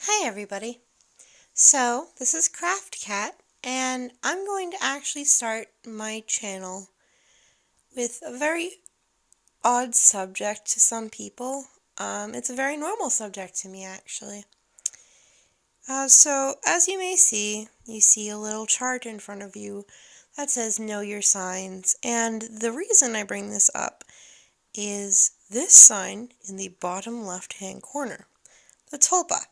Hi everybody. So, this is Craft Cat, and I'm going to actually start my channel with a very odd subject to some people. It's a very normal subject to me, actually. So, as you may see, you see a little chart in front of you that says Know Your Signs, and the reason I bring this up is this sign in the bottom left-hand corner, the tulpa.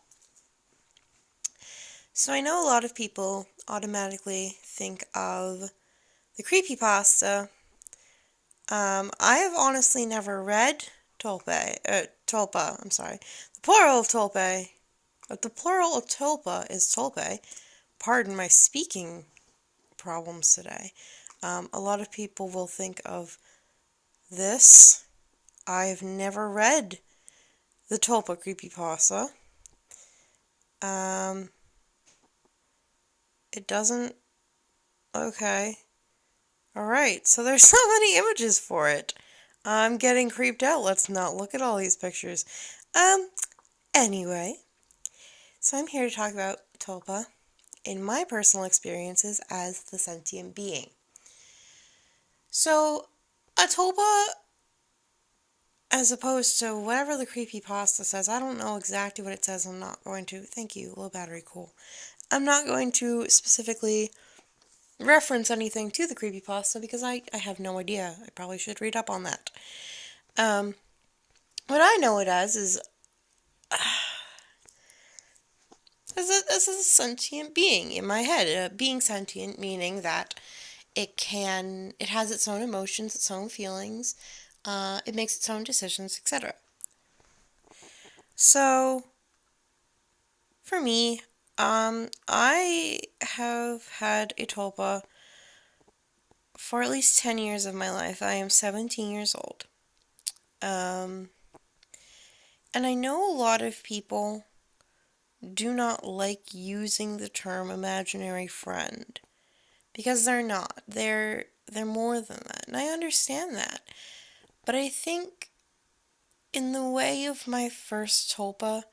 So I know a lot of people automatically think of the creepypasta. I have honestly never read tulpa, I'm sorry. The plural of tulpa is tulpe. Pardon my speaking problems today. A lot of people will think of this. I've never read the tulpa creepypasta. It doesn't... Okay. Alright, so there's so many images for it. I'm getting creeped out. Let's not look at all these pictures. Anyway, so I'm here to talk about Tulpa in my personal experiences as the sentient being. So, a Tulpa, as opposed to whatever the creepypasta says, I don't know exactly what it says. I'm not going to, thank you, low battery, cool. I'm not going to specifically reference anything to the creepypasta because I have no idea. I probably should read up on that. What I know it as is as a sentient being in my head. Being sentient meaning that it has its own emotions, its own feelings, it makes its own decisions, etc. So, for me, I have had a tulpa for at least 10 years of my life. I am 17 years old. And I know a lot of people do not like using the term imaginary friend because they're not. They're more than that. And I understand that. But I think in the way of my first tulpa,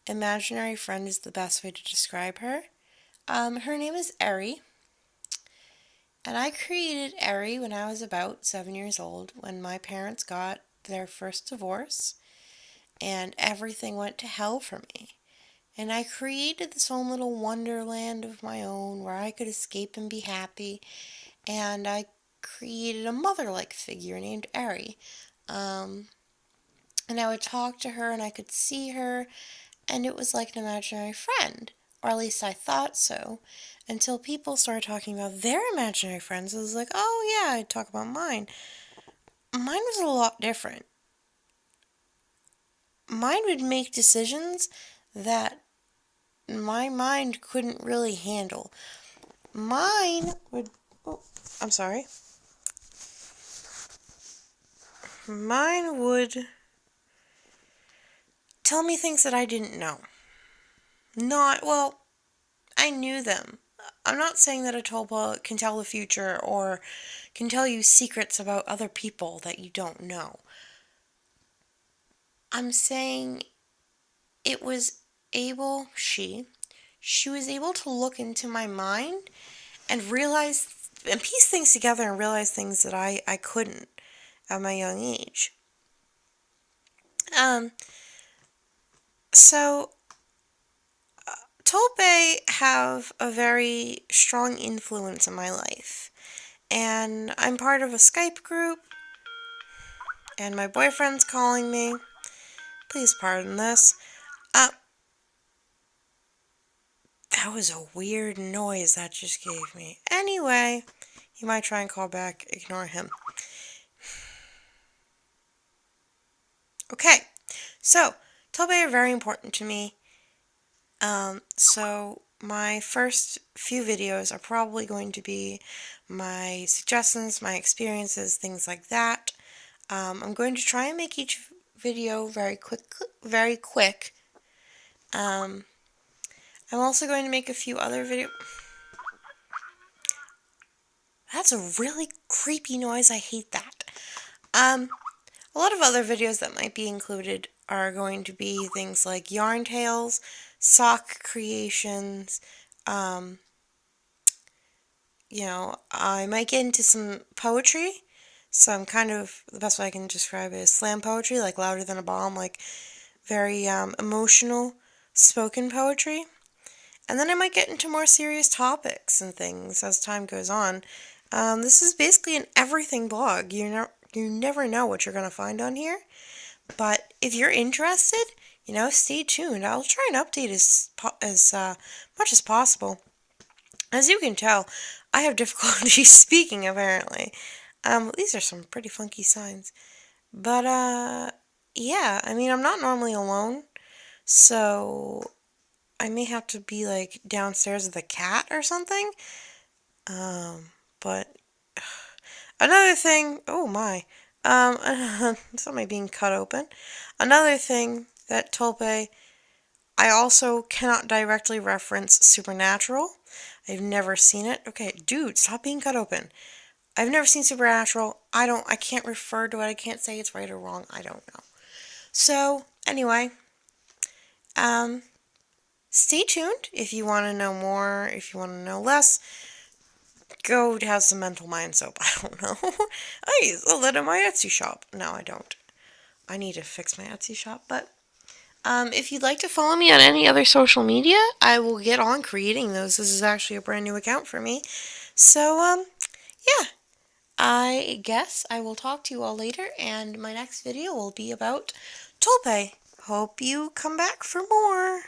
imaginary friend is the best way to describe her. Her name is Eri. And I created Eri when I was about 7 years old when my parents got their first divorce and everything went to hell for me. And I created this own little wonderland of my own where I could escape and be happy. And I created a mother-like figure named Eri. And I would talk to her and I could see her, and it was like an imaginary friend. Or at least I thought so. Until people started talking about their imaginary friends. I was like, oh yeah, I'd talk about mine. Mine was a lot different. Mine would make decisions that my mind couldn't really handle. Mine would... Oh, I'm sorry. Mine would tell me things that I didn't know. I knew them. I'm not saying that a tulpa can tell the future or can tell you secrets about other people that you don't know. I'm saying it was she was able to look into my mind and piece things together and realize things that I couldn't at my young age. So Tulpe have a very strong influence in my life. And I'm part of a Skype group, and my boyfriend's calling me. Please pardon this. That was a weird noise that just gave me. Anyway, he might try and call back. Ignore him. Okay, so Tulpe are very important to me. So my first few videos are probably going to be my suggestions, my experiences, things like that. I'm going to try and make each video very quick. I'm also going to make a few other videos. That's a really creepy noise. I hate that. A lot of other videos that might be included are going to be things like yarn tales, sock creations, um, I might get into some poetry. So I'm kind of, the best way I can describe it is slam poetry, like louder than a bomb, like very emotional spoken poetry. And then I might get into more serious topics and things as time goes on. This is basically an everything blog. You never know what you're going to find on here. But if you're interested, stay tuned. I'll try and update as much as possible. As you can tell, I have difficulty speaking, apparently. These are some pretty funky signs. But, yeah, I mean, I'm not normally alone, so I may have to be, like, downstairs with a cat or something. But another thing, oh my, somebody being cut open. Another thing that Tulpe, I also cannot directly reference Supernatural. I've never seen it. Okay, dude, stop being cut open. I've never seen Supernatural. I can't refer to it. I can't say it's right or wrong. I don't know. So, anyway, um, stay tuned if you want to know more, if you want to know less. Go have some mental mind soap. I don't know. I use a lot in my Etsy shop. No, I don't. I need to fix my Etsy shop, but if you'd like to follow me on any other social media, I will get on creating those. This is actually a brand new account for me. So, yeah. I guess I will talk to you all later, and my next video will be about Tulpe. Hope you come back for more.